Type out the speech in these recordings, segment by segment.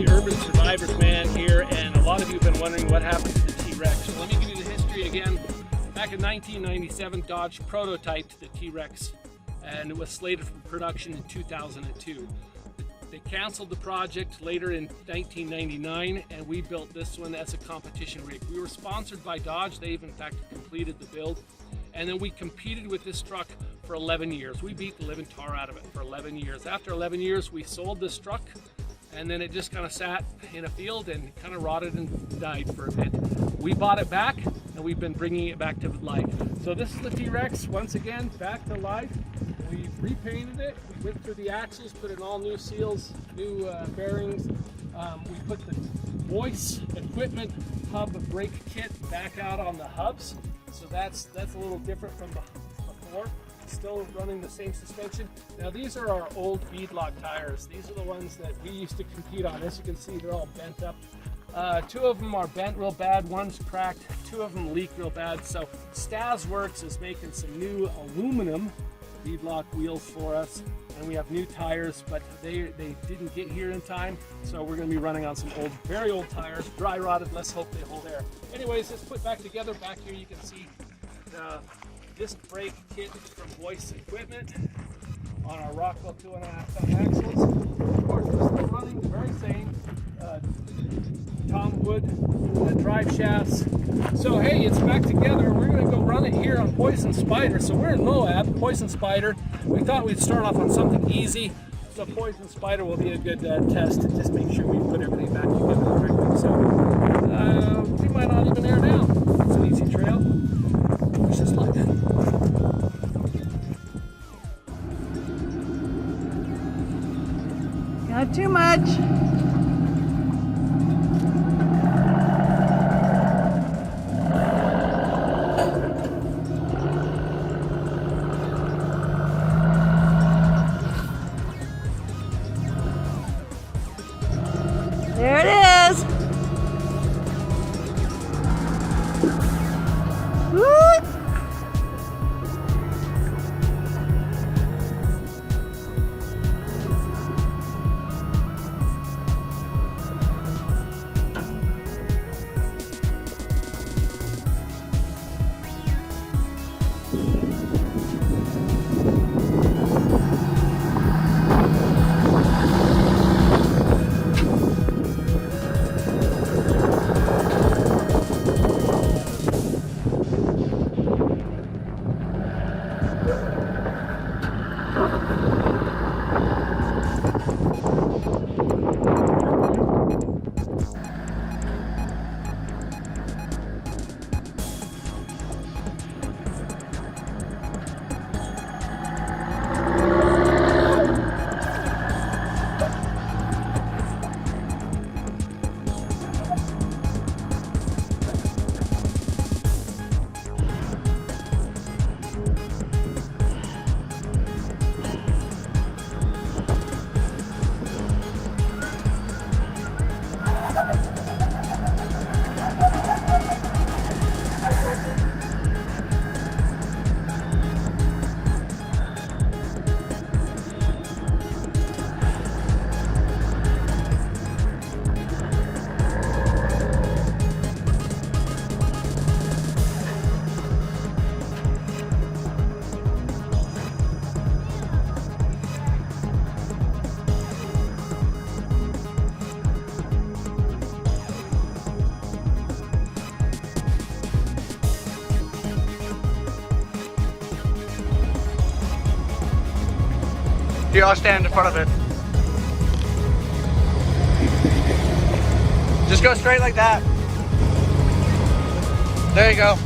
the urban survivor's man here, and a lot of you have been wondering what happened to the T-Rex. So let me give you the history again. Back in 1997, Dodge prototyped the T-Rex, and it was slated for production in 2002. They canceled the project later in 1999, and we built this one as a competition rig. We were sponsored by Dodge. They've in fact completed the build, and then we competed with this truck for 11 years. We beat the living tar out of it for 11 years. After 11 years, we sold this truck, and then it just kind of sat in a field and kind of rotted and died for a bit. We bought it back, and we've been bringing it back to life. So this is the T-Rex, once again, back to life. We repainted it, we went through the axles, put in all new seals, new bearings. We put the voice equipment hub brake kit back out on the hubs. So that's a little different from before. Still running the same suspension. Now these are our old beadlock tires. These are the ones that we used to compete on. As you can see, they're all bent up. Two of them are bent real bad, one's cracked, two of them leak real bad. So Stasworks is making some new aluminum beadlock wheels for us, and we have new tires, but they didn't get here in time, so we're going to be running on some old, very old tires, dry rotted. Let's hope they hold air. Anyways, let's put back together. Back here you can see the disc brake kit from Voice Equipment on our Rockwell 2.5 ton axles. Of course, we're still running the very same Tom Wood drive shafts. So hey, it's back together. We're going to go run it here on Poison Spider. So we're in Moab, Poison Spider. We thought we'd start off on something easy. So Poison Spider will be a good test to just make sure we put everything back together correctly. So we might not even air now. It's an easy trail. Wish us luck. Not too much. There it is. Woo! Here, I'll stand in front of it. Just go straight like that. There you go.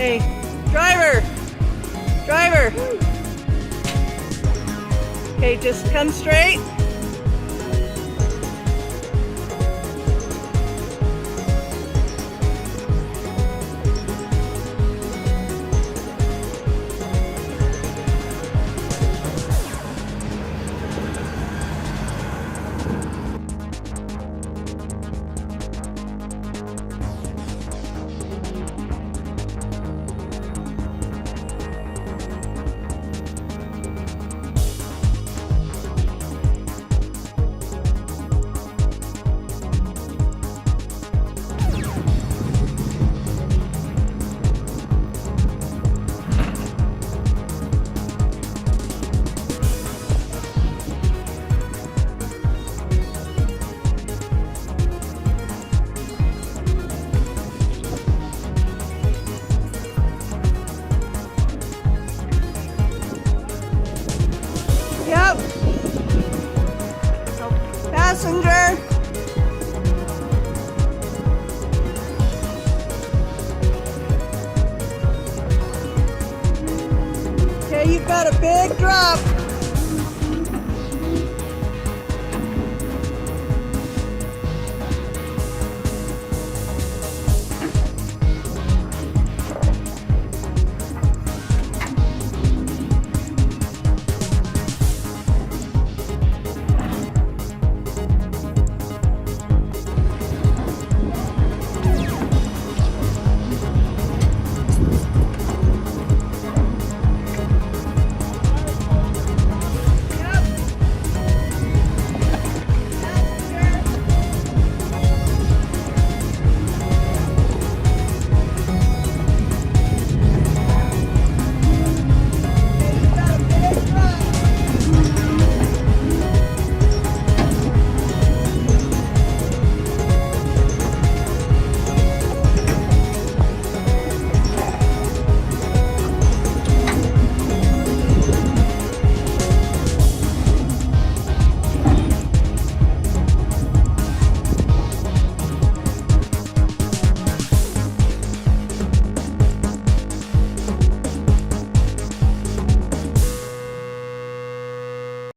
Hey, driver! Driver! Okay, just come straight.